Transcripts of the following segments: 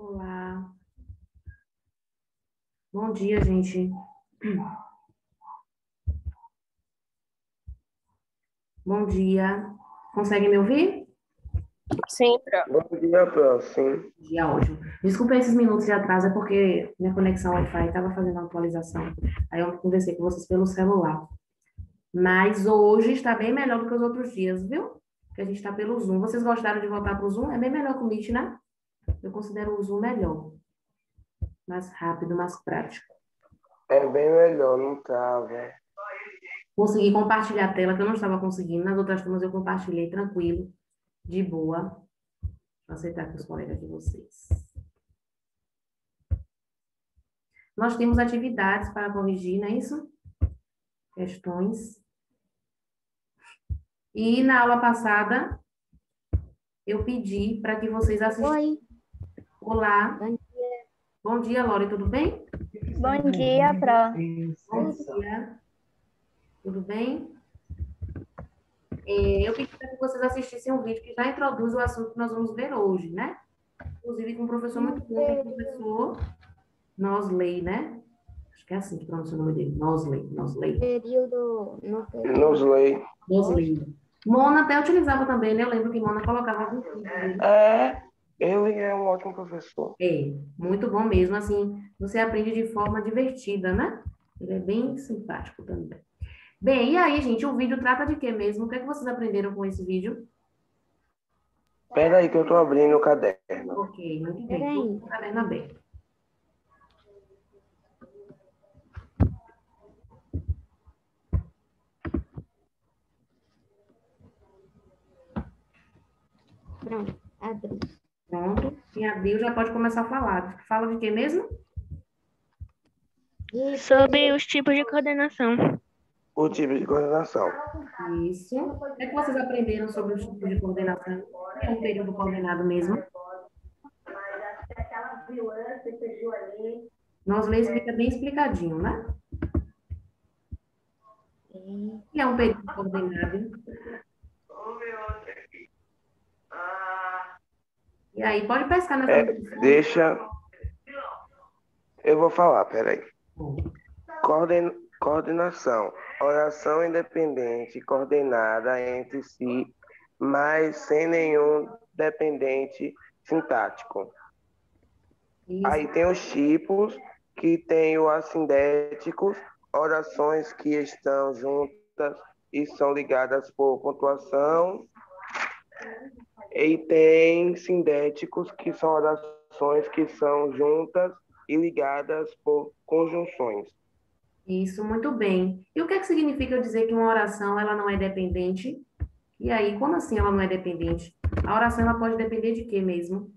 Olá. Bom dia, gente. Bom dia. Consegue me ouvir? Sim, Pro. Bom dia, Pro. Sim. Bom dia, ótimo. Desculpa esses minutos de atraso, é porque minha conexão Wi-Fi estava fazendo uma atualização. Aí eu conversei com vocês pelo celular. Mas hoje está bem melhor do que os outros dias, viu? Porque a gente está pelo Zoom. Vocês gostaram de voltar para o Zoom? É bem melhor que o Meet, né? Eu considero o Zoom melhor. Mais rápido, mais prático. É bem melhor, não trava. Consegui compartilhar a tela, que eu não estava conseguindo. Nas outras turmas eu compartilhei tranquilo, de boa. Vou aceitar aqui os colegas de vocês. Nós temos atividades para corrigir, não é isso? Questões. E na aula passada, eu pedi para que vocês assistissem. Oi. Olá. Bom dia. Bom dia, Lore, tudo bem? Bom dia, Pro. Bom dia. Tudo bem? Eu pedi para que vocês assistissem um vídeo que já introduz o assunto que nós vamos ver hoje, né? Inclusive com um professor muito bom, que é o professor Nosley, né? Acho que é assim que pronuncia o nome dele. Nosley. Período. Nosley. Nosley. Mona até utilizava também, né? Eu lembro que Mona colocava algum vídeo dele. Ele é um ótimo professor. É, muito bom mesmo, assim, você aprende de forma divertida, né? Ele é bem simpático também. Bem, e aí, gente, o vídeo trata de quê mesmo? O que é que vocês aprenderam com esse vídeo? Espera aí que eu tô abrindo o caderno. Ok, muito bem. Peraí. Tô com o caderno aberto. Pronto, abri. Pronto. E abriu, já pode começar a falar. Fala de quê mesmo? Sobre os tipos de coordenação. O tipo de coordenação. Isso. O que é que vocês aprenderam sobre os tipos de coordenação? É um período coordenado mesmo. Nosley explica bem explicadinho, né? E é um período coordenado. E aí, pode pescar nessa Deixa. Eu vou falar, peraí. Coordenação. Oração independente, coordenada entre si, mas sem nenhum dependente sintático. Isso. Aí tem os tipos, que tem o assindéticos, orações que estão juntas e são ligadas por pontuação. E tem sindéticos, que são orações que são juntas e ligadas por conjunções. Isso, muito bem. E o que é que significa eu dizer que uma oração ela não é dependente? E aí, como assim ela não é dependente? A oração ela pode depender de quê mesmo?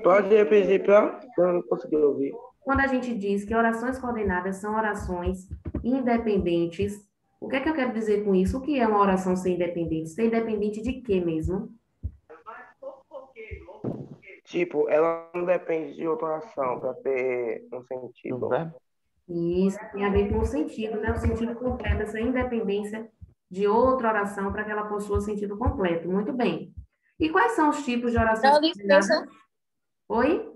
Pode repetir para eu não consegui ouvir. Quando a gente diz que orações coordenadas são orações independentes, o que é que eu quero dizer com isso? O que é uma oração ser independente? Ser independente de quê mesmo? Tipo, ela não depende de outra oração para ter um sentido. Isso tem a ver com o sentido, né? O sentido completo, essa independência de outra oração para que ela possua sentido completo. Muito bem. E quais são os tipos de orações Dá licença. coordenadas? Oi?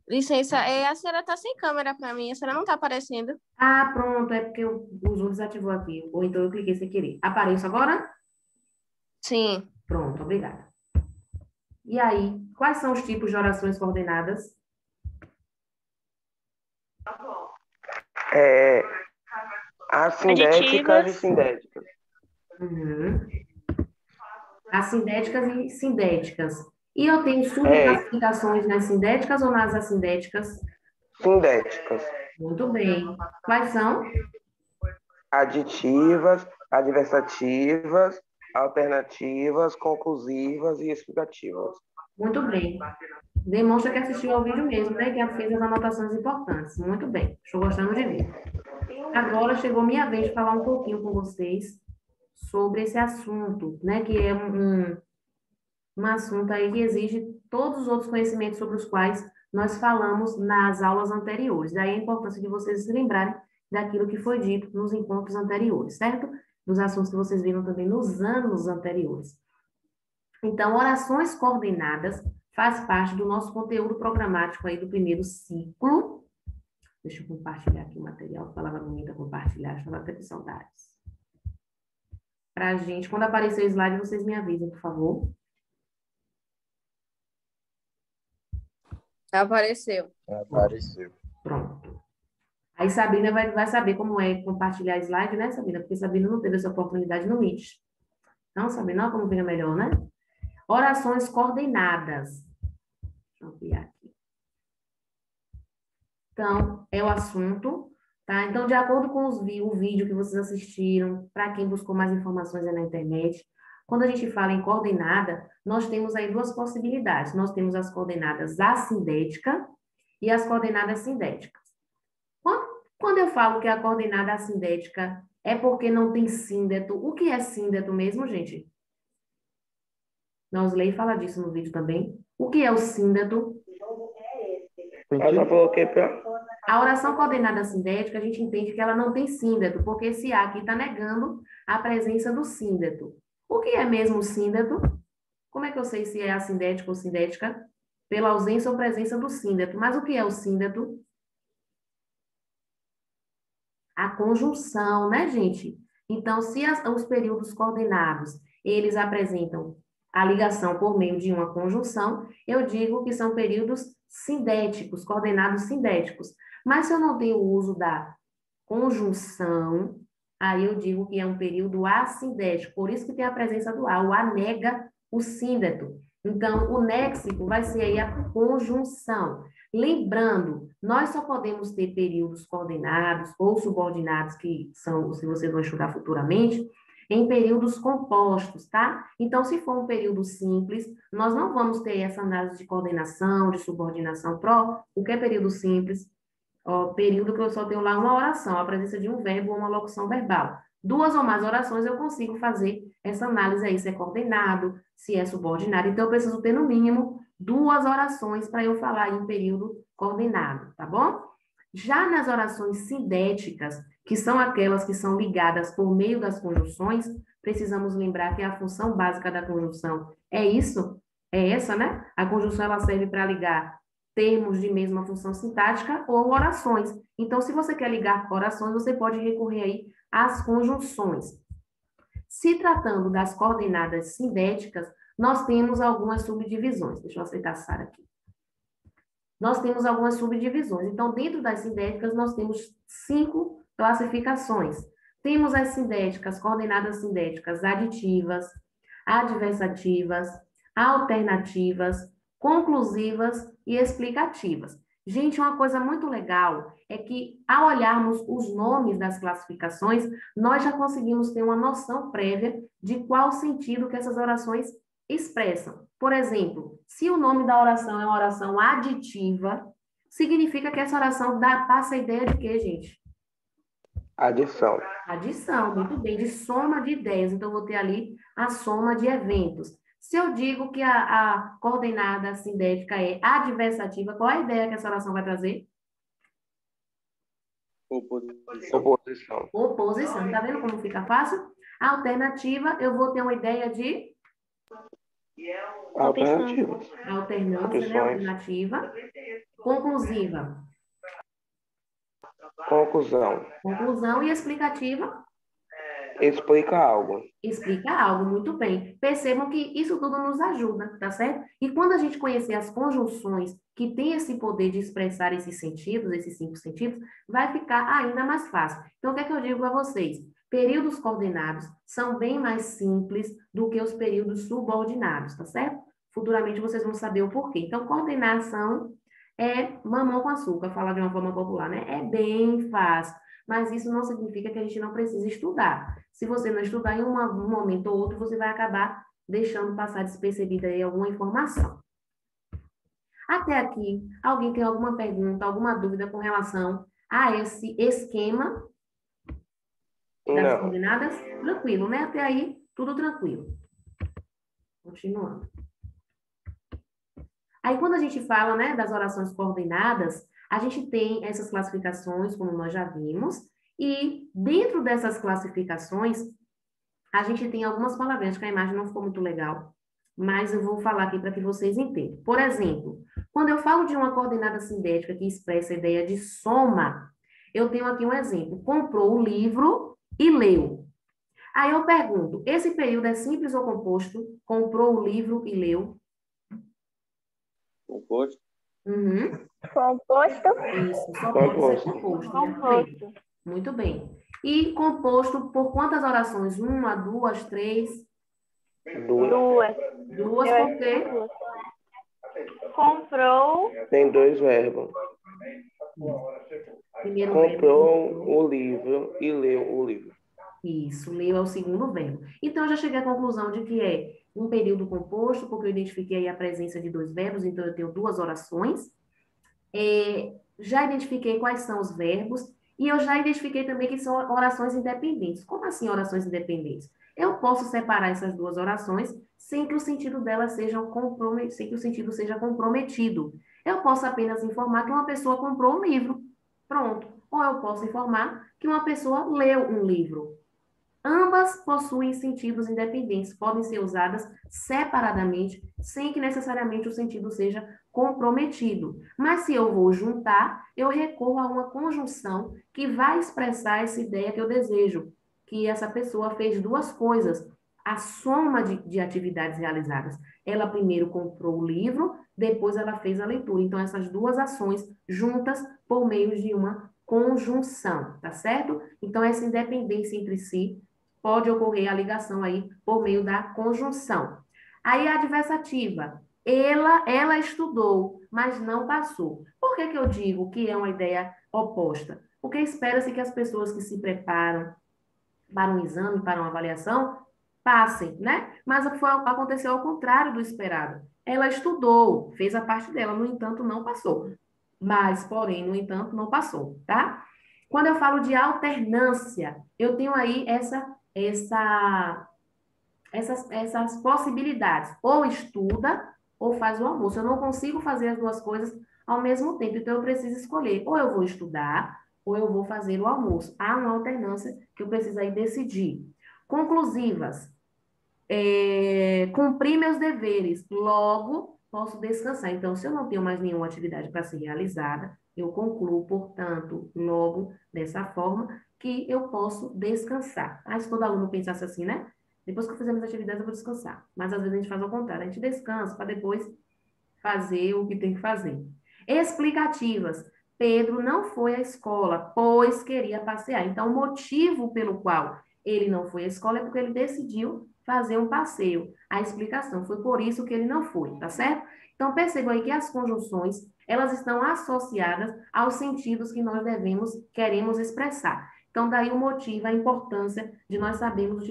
Licença, a senhora tá sem câmera pra mim, a senhora não tá aparecendo. Ah, pronto, é porque o Zoom desativou aqui. Ou então eu cliquei sem querer. Apareço agora? Sim. Pronto, obrigada. E aí, quais são os tipos de orações coordenadas? Assindéticas e sindéticas. Uhum. Assindéticas e sindéticas. E eu tenho subclassificações nas sindéticas ou nas assindéticas? Sindéticas. Muito bem. Quais são? Aditivas, adversativas, alternativas, conclusivas e explicativas. Muito bem. Demonstra que assistiu ao vídeo mesmo, né? Que fez as anotações importantes. Muito bem. Estou gostando de ver. Agora chegou minha vez de falar um pouquinho com vocês sobre esse assunto, né? Que é um assunto aí que exige todos os outros conhecimentos sobre os quais nós falamos nas aulas anteriores. Daí a importância de vocês se lembrarem daquilo que foi dito nos encontros anteriores, certo? Dos assuntos que vocês viram também nos anos anteriores. Então, orações coordenadas faz parte do nosso conteúdo programático aí do primeiro ciclo. Deixa eu compartilhar aqui o material. Palavra bonita, compartilhar. Estava até com saudades. Pra gente, quando aparecer o slide, vocês me avisam, por favor. Apareceu. Apareceu. Pronto. Aí Sabrina vai saber como é compartilhar slide, né, Sabrina? Porque Sabrina não teve essa oportunidade no Meet. Então, Sabrina, olha como fica melhor, né? Orações coordenadas. Deixa eu ampliar aqui. Então, é o assunto, tá? Então, de acordo com o vídeo que vocês assistiram, para quem buscou mais informações aí na internet, quando a gente fala em coordenada, nós temos aí duas possibilidades. Nós temos as coordenadas assindética e as coordenadas sindéticas. Quando eu falo que a coordenada assindética é porque não tem síndeto, o que é síndeto mesmo, gente? Nosley fala disso no vídeo também. O que é o síndeto? Ela falou que A oração coordenada sindética, a gente entende que ela não tem síndeto, porque esse A aqui está negando a presença do síndeto. O que é mesmo o síndeto? Como é que eu sei se é assindética ou sindética? Pela ausência ou presença do síndeto. Mas o que é o síndeto? A conjunção, né, gente? Então, se os períodos coordenados, eles apresentam a ligação por meio de uma conjunção, eu digo que são períodos sindéticos, coordenados sindéticos. Mas se eu não tenho o uso da conjunção, aí eu digo que é um período assindético. Por isso que tem a presença do A. O A nega o síndeto. Então, o léxico vai ser aí a conjunção. Lembrando, nós só podemos ter períodos coordenados ou subordinados, que são, se vocês vão estudar futuramente, em períodos compostos, tá? Então, se for um período simples, nós não vamos ter essa análise de coordenação, de subordinação pró. O que é período simples? Ó, período que eu só tenho lá uma oração, a presença de um verbo ou uma locução verbal. Duas ou mais orações eu consigo fazer essa análise aí, se é coordenado, se é subordinado. Então, eu preciso ter, no mínimo, duas orações para eu falar em período coordenado, tá bom? Já nas orações sindéticas, que são aquelas que são ligadas por meio das conjunções, precisamos lembrar que a função básica da conjunção é isso, é essa, né? A conjunção, ela serve para ligar termos de mesma função sintática ou orações. Então, se você quer ligar orações, você pode recorrer aí às conjunções. Se tratando das coordenadas sindéticas, nós temos algumas subdivisões. Deixa eu aceitar a Sara aqui. Nós temos algumas subdivisões. Então, dentro das sindéticas, nós temos 5 classificações. Temos as sindéticas, coordenadas sindéticas aditivas, adversativas, alternativas, conclusivas e explicativas. Gente, uma coisa muito legal é que, ao olharmos os nomes das classificações, nós já conseguimos ter uma noção prévia de qual sentido que essas orações expressam. Por exemplo, se o nome da oração é uma oração aditiva, significa que essa oração passa a ideia de quê, gente? adição. Adição, muito bem, de soma de ideias. Então, vou ter ali a soma de eventos. Se eu digo que a coordenada sindética é adversativa, qual é a ideia que essa oração vai trazer? Oposição. Oposição. Tá vendo como fica fácil? Alternativa, eu vou ter uma ideia de Alternativas. alternância, né? Opções. Alternativa. Conclusiva. Conclusão. Conclusão e explicativa. Explica algo. Explica algo, muito bem. Percebam que isso tudo nos ajuda, tá certo? E quando a gente conhecer as conjunções que têm esse poder de expressar esses sentidos, esses 5 sentidos, vai ficar ainda mais fácil. Então, o que é que eu digo para vocês? Períodos coordenados são bem mais simples do que os períodos subordinados, tá certo? Futuramente vocês vão saber o porquê. Então, coordenação é mamão com açúcar, falar de uma forma popular, né? É bem fácil. Mas isso não significa que a gente não precisa estudar. Se você não estudar em um momento ou outro, você vai acabar deixando passar despercebida aí alguma informação. Até aqui, alguém tem alguma pergunta, alguma dúvida com relação a esse esquema das Não. coordenadas? Tranquilo, né? Até aí, tudo tranquilo. Continuando. Aí, quando a gente fala, né, das orações coordenadas, a gente tem essas classificações, como nós já vimos, e dentro dessas classificações, a gente tem algumas palavrinhas, que a imagem não ficou muito legal. mas eu vou falar aqui para que vocês entendam. Por exemplo, quando eu falo de uma coordenada sindética que expressa a ideia de soma, eu tenho aqui um exemplo. Comprou o livro e leu. Aí eu pergunto, esse período é simples ou composto? Comprou o livro e leu? Composto. Uhum. Composto. Isso, só pode ser Composto. composto. Composto. Muito bem. E composto por quantas orações? Uma, duas, três? Duas. Duas. Duas, Eu por quê? duas. Comprou. Tem dois verbos. Primeiro verbo. Comprou o livro e leu o livro. Isso, leu é o segundo verbo. Então, eu já cheguei à conclusão de que é um período composto, porque eu identifiquei aí a presença de dois verbos, então eu tenho duas orações. Já identifiquei quais são os verbos, e eu já identifiquei também que são orações independentes. Como assim orações independentes? Eu posso separar essas duas orações sem que o sentido delas sem que o sentido seja comprometido. Eu posso apenas informar que uma pessoa comprou um livro. Pronto. Ou eu posso informar que uma pessoa leu um livro. Ambas possuem sentidos independentes, podem ser usadas separadamente, sem que necessariamente o sentido seja comprometido. Mas se eu vou juntar, eu recorro a uma conjunção que vai expressar essa ideia que eu desejo, que essa pessoa fez duas coisas, a soma de atividades realizadas. Ela primeiro comprou o livro, depois ela fez a leitura. Então, essas duas ações juntas por meio de uma conjunção, tá certo? Então, essa independência entre si pode ocorrer a ligação aí por meio da conjunção. Aí a adversativa, ela estudou, mas não passou. Por que que eu digo que é uma ideia oposta? Porque espera-se que as pessoas que se preparam para um exame, para uma avaliação, passem, né? Mas aconteceu ao contrário do esperado. Ela estudou, fez a parte dela, no entanto, não passou. Mas, porém, no entanto, não passou, tá? Quando eu falo de alternância, eu tenho aí essas possibilidades. Ou estuda, ou faz o almoço. Eu não consigo fazer as duas coisas ao mesmo tempo, então eu preciso escolher. Ou eu vou estudar, ou eu vou fazer o almoço. Há uma alternância que eu preciso aí decidir. Conclusivas. Cumprir meus deveres, logo posso descansar. Então, se eu não tenho mais nenhuma atividade para ser realizada, eu concluo, portanto, logo dessa forma que eu posso descansar. Ah, se todo aluno pensasse assim, né? Depois que eu fizer minhas atividades, eu vou descansar. Mas às vezes a gente faz ao contrário, a gente descansa para depois fazer o que tem que fazer. Explicativas. Pedro não foi à escola, pois queria passear. Então, o motivo pelo qual ele não foi à escola é porque ele decidiu fazer um passeio. A explicação foi por isso que ele não foi, tá certo? Então, percebam aí que as conjunções, elas estão associadas aos sentidos que nós queremos expressar. Então, daí o motivo, a importância de nós sabermos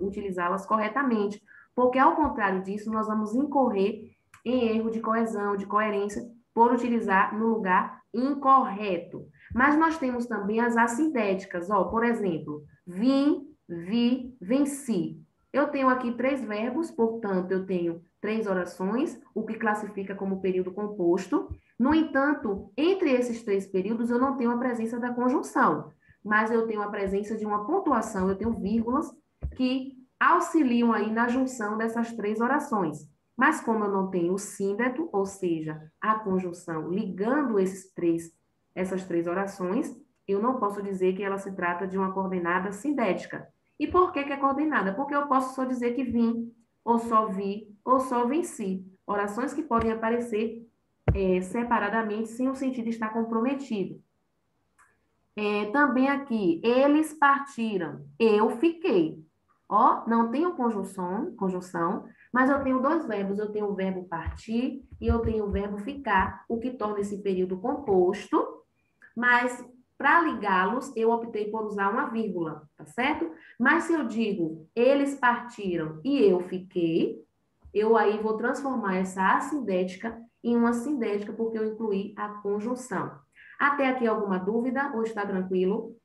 utilizá-las corretamente, porque, ao contrário disso, nós vamos incorrer em erro de coesão, de coerência, por utilizar no lugar incorreto. Mas nós temos também as assindéticas, ó, por exemplo, vim, vi, venci. Eu tenho aqui três verbos, portanto, eu tenho três orações, o que classifica como período composto. No entanto, entre esses três períodos, eu não tenho a presença da conjunção, mas eu tenho a presença de uma pontuação, eu tenho vírgulas que auxiliam aí na junção dessas três orações. Mas como eu não tenho o síndeto, ou seja, a conjunção ligando essas três orações, eu não posso dizer que ela se trata de uma coordenada sindética. E por que que é coordenada? Porque eu posso só dizer que vim, ou só vi, ou só venci. Orações que podem aparecer separadamente, sem o sentido estar comprometido. Também aqui, eles partiram, eu fiquei. Ó, não tenho conjunção, mas eu tenho dois verbos. Eu tenho o verbo partir e eu tenho o verbo ficar, o que torna esse período composto, mas para ligá-los, eu optei por usar uma vírgula, tá certo? Mas se eu digo, eles partiram e eu fiquei, eu aí vou transformar essa assindética em uma sindética, porque eu incluí a conjunção. Até aqui alguma dúvida ou está tranquilo?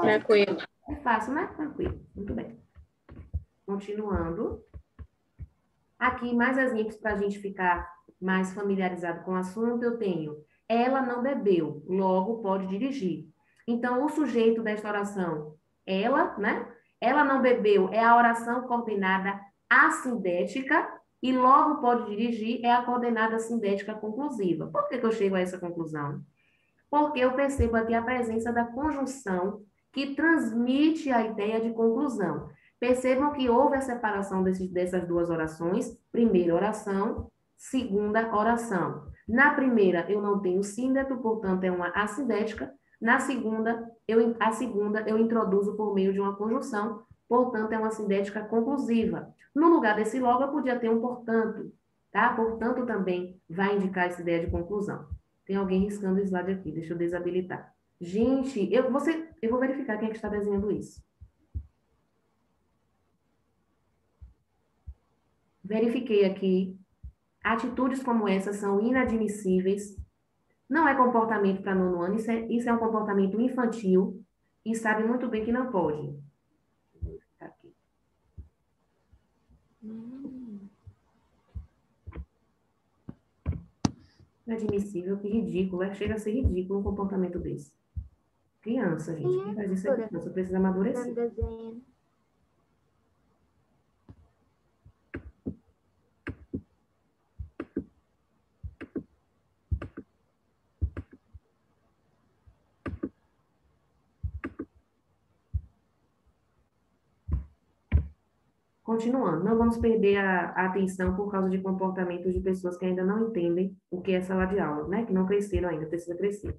Tranquilo. É fácil, né? Tranquilo. Muito bem. Continuando. Aqui, mais exemplos para a gente ficar mais familiarizado com o assunto, eu tenho. Ela não bebeu, logo pode dirigir. Então, o sujeito desta oração, ela, né? Ela não bebeu, é a oração coordenada assindética e logo pode dirigir é a coordenada sindética conclusiva. Por que que eu chego a essa conclusão? Porque eu percebo aqui a presença da conjunção que transmite a ideia de conclusão. Percebam que houve a separação dessas duas orações, primeira oração, segunda oração. Na primeira, eu não tenho síndeto, portanto, é uma assindética. Na segunda, a segunda eu introduzo por meio de uma conjunção, portanto, é uma sindética conclusiva. No lugar desse logo, eu podia ter um portanto, tá? Portanto, também vai indicar essa ideia de conclusão. Tem alguém riscando o slide aqui, deixa eu desabilitar. Gente, eu vou verificar quem é que está desenhando isso. Verifiquei aqui. Atitudes como essa são inadmissíveis. Não é comportamento para nono ano, isso é um comportamento infantil e sabe muito bem que não pode. Tá aqui. Inadmissível, que ridículo. Chega a ser ridículo um comportamento desse. Criança, gente. Quem faz isso é criança, precisa amadurecer. Continuando, não vamos perder a atenção por causa de comportamentos de pessoas que ainda não entendem o que é sala de aula, né? Que não cresceram ainda, precisa crescer.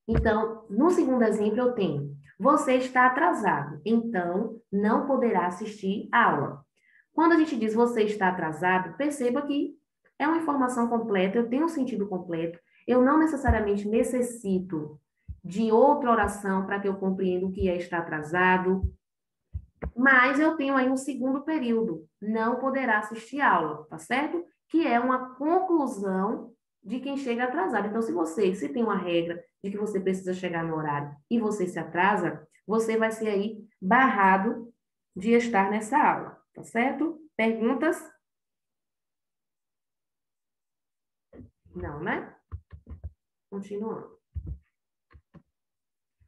Então, no segundo exemplo, eu tenho: você está atrasado, então não poderá assistir a aula. Quando a gente diz você está atrasado, perceba que é uma informação completa, eu tenho um sentido completo, eu não necessariamente necessito de outra oração para que eu compreenda o que é estar atrasado, mas eu tenho aí um segundo período, não poderá assistir aula, tá certo? Que é uma conclusão de quem chega atrasado. Então, se tem uma regra de que você precisa chegar no horário e você se atrasa, você vai ser aí barrado de estar nessa aula, tá certo? Perguntas? Não, né? Continuando.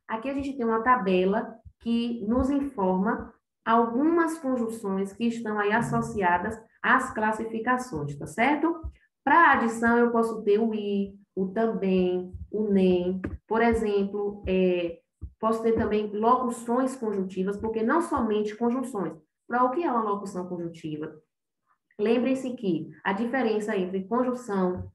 Aqui a gente tem uma tabela que nos informa algumas conjunções que estão aí associadas às classificações, tá certo? Para adição, eu posso ter o i, o também, o nem. Por exemplo, posso ter também locuções conjuntivas, porque não somente conjunções. Para o que é uma locução conjuntiva? Lembrem-se que a diferença entre conjunção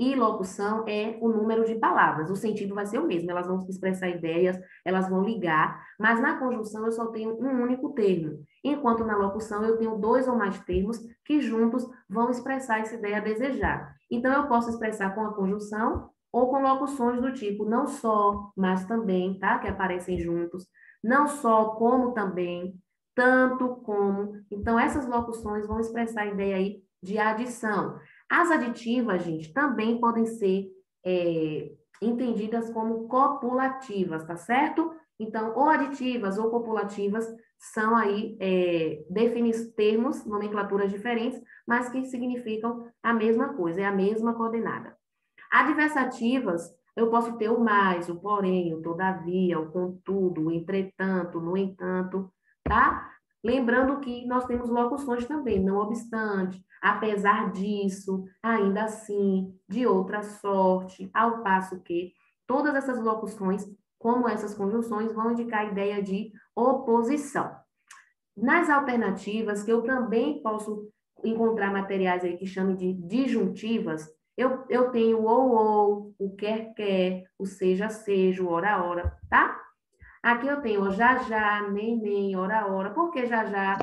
e locução é o número de palavras. O sentido vai ser o mesmo, elas vão expressar ideias, elas vão ligar, mas na conjunção eu só tenho um único termo, enquanto na locução eu tenho dois ou mais termos que juntos vão expressar essa ideia a desejar. Então, eu posso expressar com a conjunção ou com locuções do tipo não só, mas também, tá? Que aparecem juntos. Não só, como também, tanto como. Então, essas locuções vão expressar a ideia aí de adição. As aditivas, gente, também podem ser entendidas como copulativas, tá certo? Então, ou aditivas ou copulativas são aí termos, nomenclaturas diferentes, mas que significam a mesma coisa, é a mesma coordenada. Adversativas, eu posso ter o mais, o porém, o todavia, o contudo, o entretanto, no entanto, tá? Lembrando que nós temos locuções também, não obstante, apesar disso, ainda assim, de outra sorte, ao passo que todas essas locuções, como essas conjunções, vão indicar a ideia de oposição. Nas alternativas, que eu também posso encontrar materiais aí que chamem de disjuntivas, eu tenho o ou, o quer, o seja, o ora, tá? Aqui eu tenho o já, nem, ora. Por que já?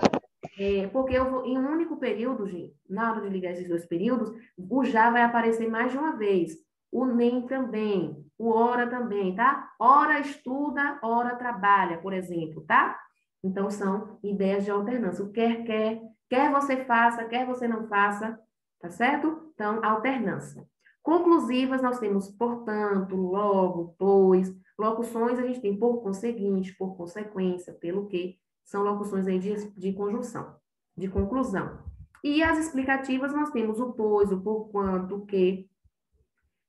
Porque eu vou, em um único período, gente, na hora de ligar esses dois períodos, o já vai aparecer mais de uma vez. O nem também, o ora também, tá? Ora estuda, ora trabalha, por exemplo, tá? Então, são ideias de alternância. O quer você faça, quer você não faça, tá certo? Então, alternância. Conclusivas, nós temos portanto, logo, pois. Locuções, a gente tem por conseguinte, por consequência, pelo que. São locuções aí de conjunção, de conclusão. E as explicativas, nós temos o pois, o porquanto, o que.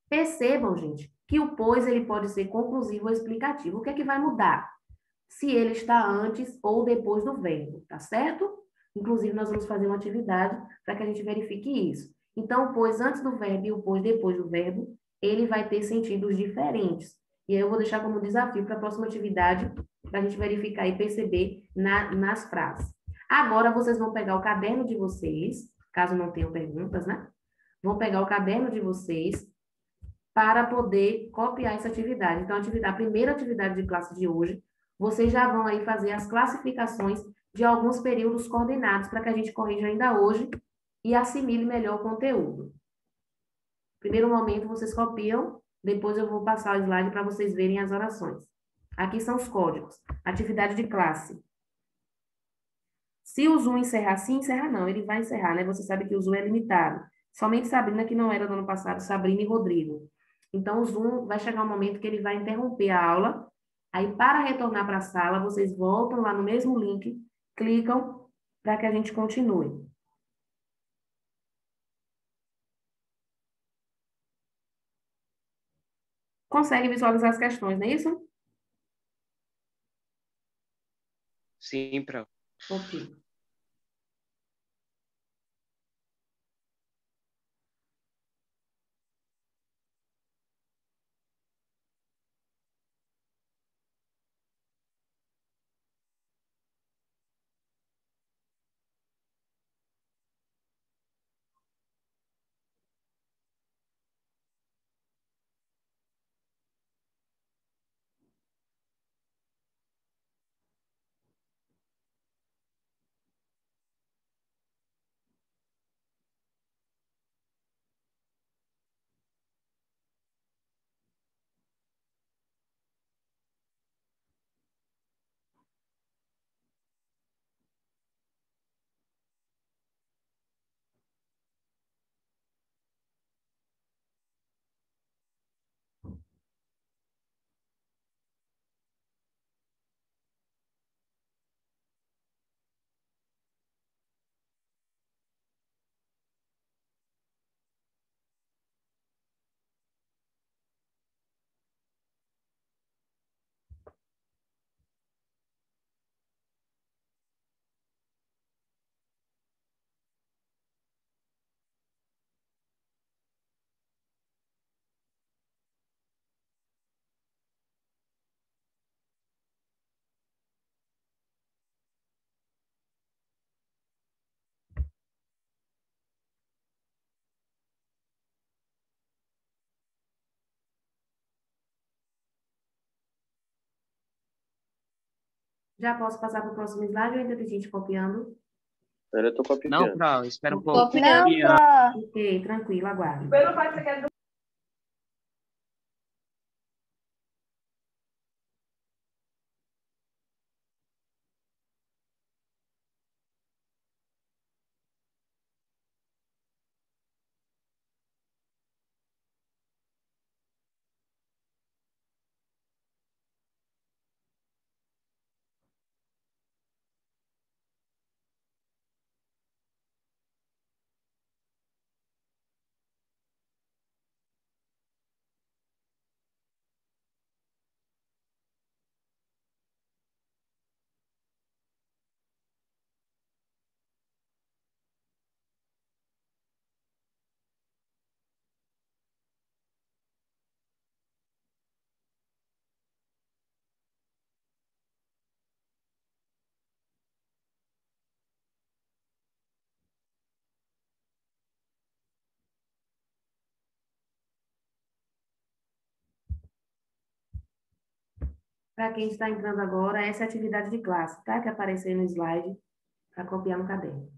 Percebam, gente, que o pois ele pode ser conclusivo ou explicativo. O que é que vai mudar? se ele está antes ou depois do verbo, tá certo? Inclusive, nós vamos fazer uma atividade para que a gente verifique isso. Então, o pois antes do verbo e o pois depois do verbo, ele vai ter sentidos diferentes. E aí eu vou deixar como desafio para a próxima atividade, para a gente verificar e perceber nas frases. Agora, vocês vão pegar o caderno de vocês, caso não tenham perguntas, né? Vão pegar o caderno de vocês para poder copiar essa atividade. Então, a primeira atividade de classe de hoje, vocês já vão aí fazer as classificações de alguns períodos coordenados para que a gente corrija ainda hoje e assimile melhor o conteúdo. Primeiro momento, vocês copiam, depois eu vou passar o slide para vocês verem as orações. Aqui são os códigos. Atividade de classe. Se o Zoom encerrar, sim, encerra não. Ele vai encerrar, né? Você sabe que o Zoom é limitado. Somente Sabrina, que não era do ano passado, Sabrina e Rodrigo. Então, o Zoom vai chegar um momento que ele vai interromper a aula. Aí, para retornar para a sala, vocês voltam lá no mesmo link, clicam para que a gente continue. Consegue visualizar as questões, não é isso? Sim, prof. Ok. Já posso passar para o próximo slide ou ainda tem gente copiando? Eu estou Não, copiando. prof, espera um pouco. Não, prof. Ok, tranquilo, aguarde. Para quem está entrando agora, essa é a atividade de classe, tá? Que apareceu aí no slide, para copiar no caderno.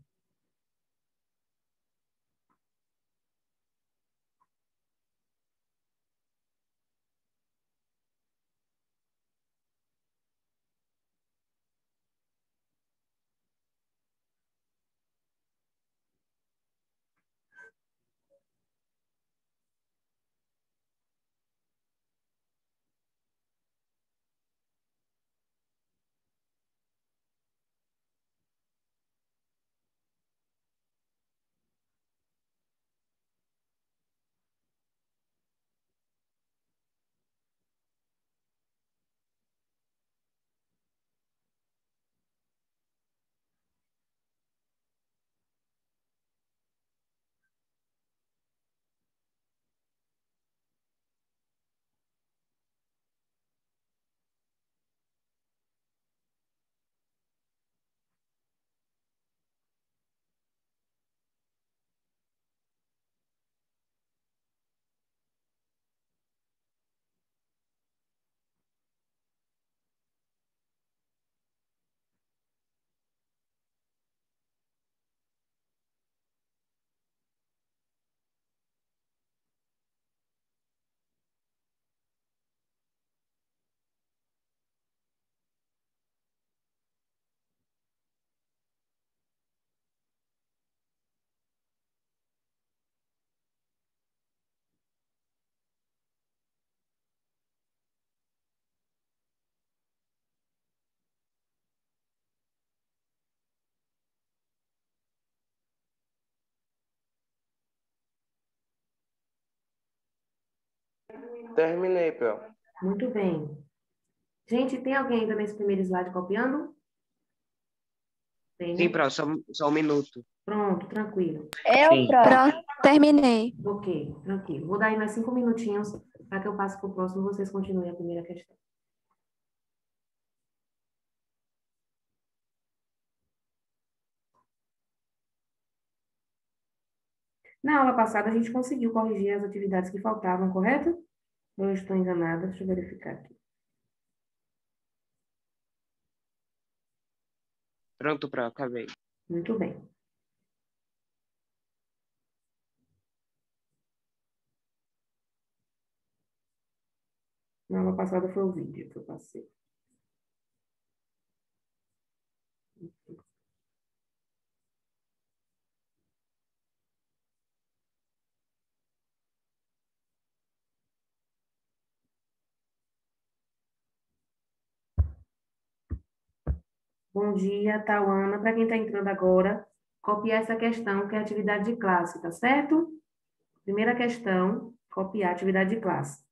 Terminei, Pro. Muito bem. Gente, tem alguém ainda nesse primeiro slide copiando? Tem, Sim, né? prof, só um minuto. Pronto, tranquilo. Sim. Pronto, terminei. Ok, tranquilo. Vou dar aí mais 5 minutinhos para que eu passe para o próximo e vocês continuem a primeira questão. Na aula passada, a gente conseguiu corrigir as atividades que faltavam, correto? Eu estou enganada, deixa eu verificar aqui. Pronto, prof, acabei. Muito bem. Na aula passada foi o vídeo que eu passei. Bom dia, Tauana. Para quem está entrando agora, copiar essa questão, que é atividade de classe, tá certo? Primeira questão, copiar atividade de classe.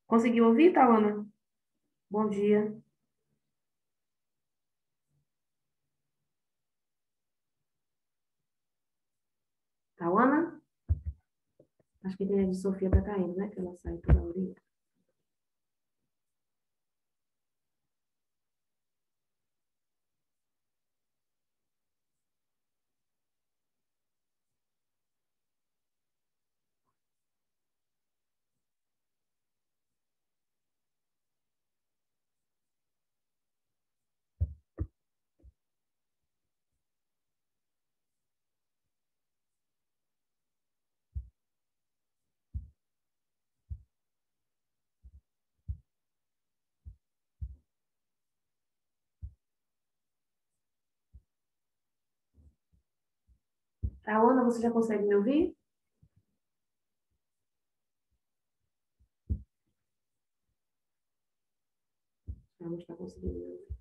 Conseguiu ouvir, Tauana? Bom dia. Tauana? Acho que tem a de Sofia tá caindo, né? Que ela sai toda hora. Tauana, você já consegue me ouvir? Não está conseguindo me ouvir.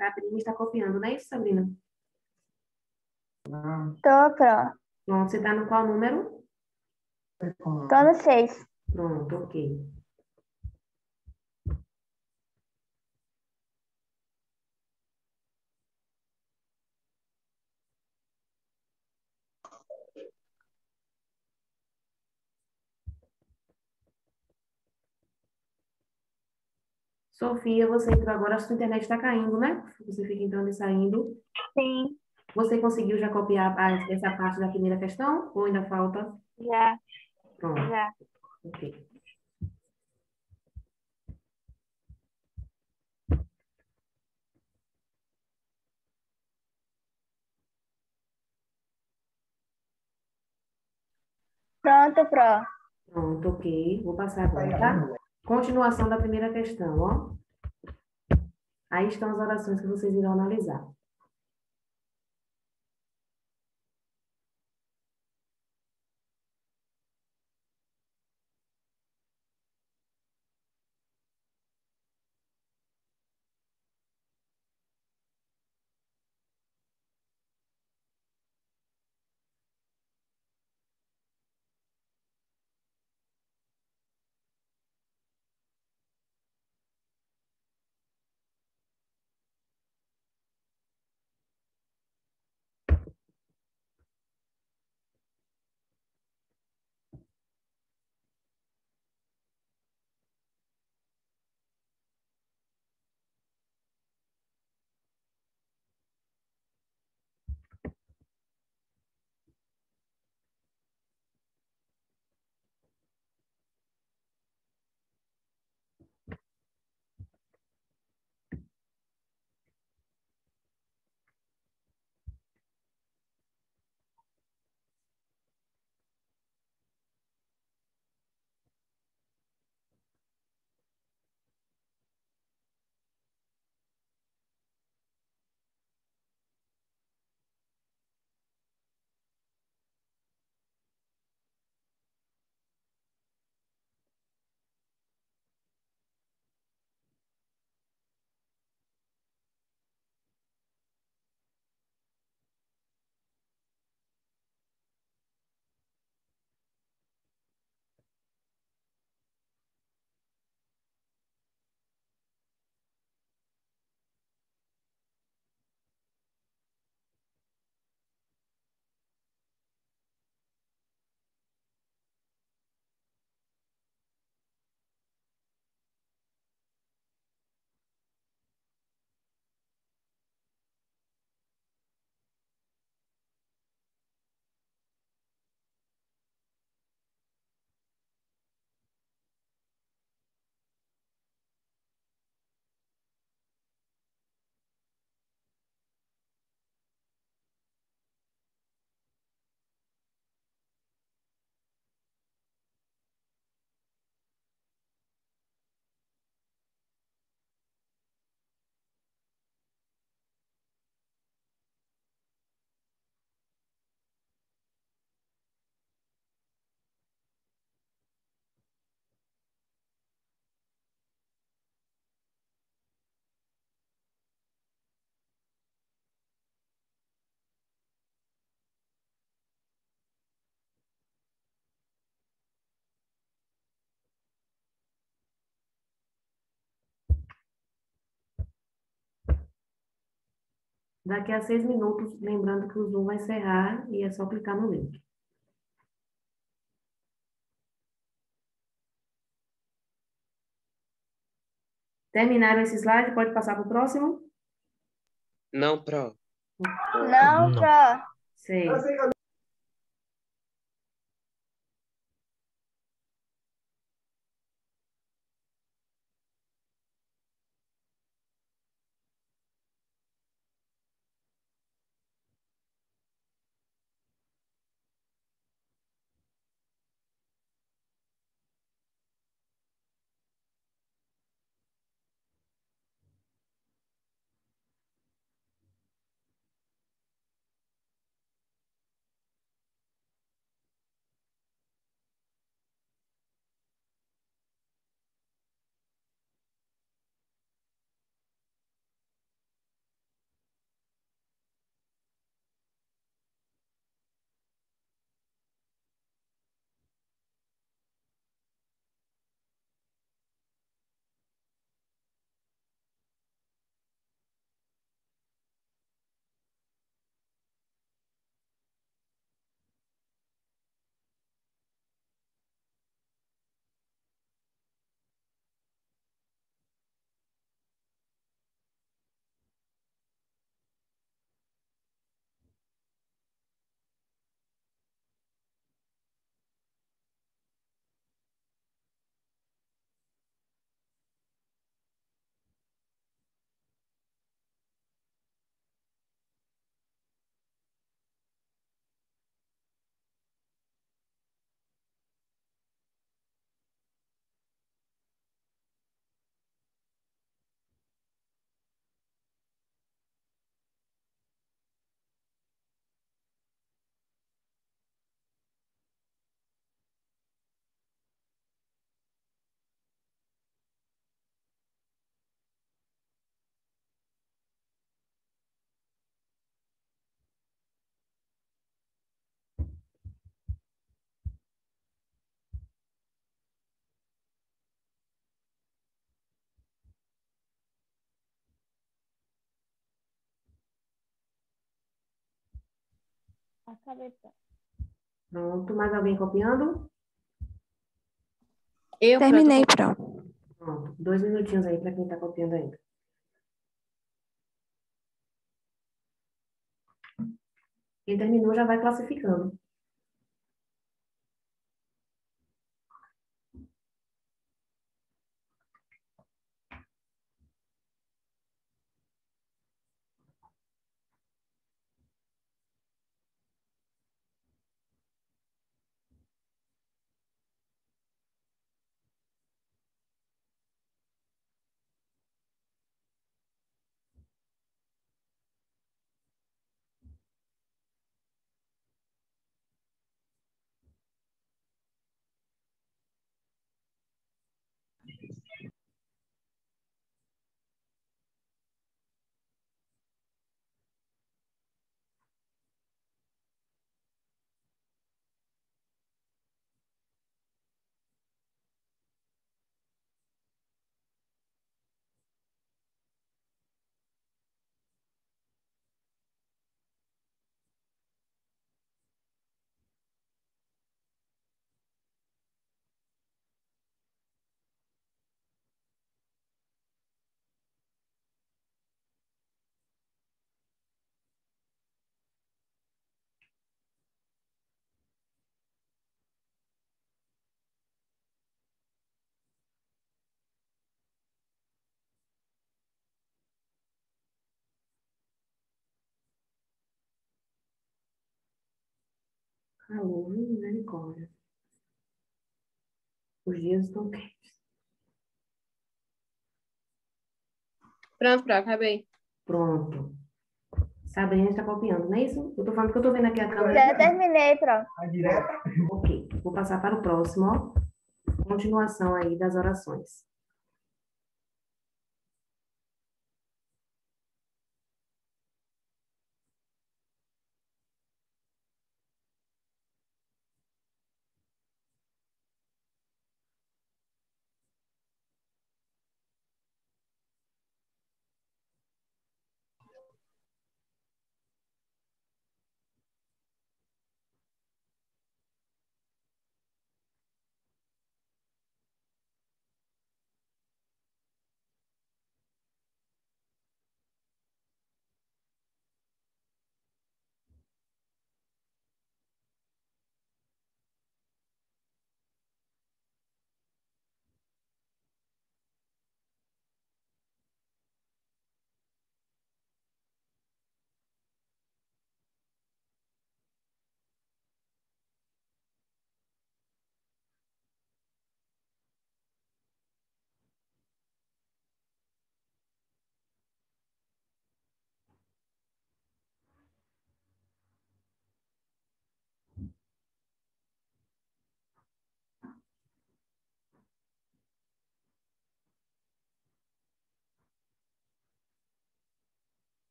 Sabrina está copiando, não é isso, Sabrina? Tô, Pro. Pronto, você está no qual número? Tô no 6. Pronto, ok. Sofia, você entrou agora, a sua internet está caindo, né? Você fica entrando e saindo. Sim, Você conseguiu já copiar essa parte da primeira questão? Ou ainda falta? já, Pronto, já. ok. Pronto, Pro. Pronto, ok. Vou passar agora, tá? Continuação da primeira questão, ó. Aí estão as orações que vocês irão analisar. Daqui a 6 minutos, lembrando que o Zoom vai encerrar e é só clicar no link. Terminaram esse slide? Pode passar para o próximo? Não, Pro. Não, Pro. 6. Acabei, Pro. Pronto. Mais alguém copiando? Eu, Pro, Terminei, tô- Pro. Pronto. 2 minutinhos aí para quem está copiando ainda. Quem terminou já vai classificando. Calor, misericórdia. Os dias estão quentes. Pronto, Pro, acabei. Pronto. Sabrina está copiando, não é isso? Eu tô falando que eu tô vendo aqui a câmera. Já terminei, Pro. Ok. Vou passar para o próximo, ó. Continuação aí das orações.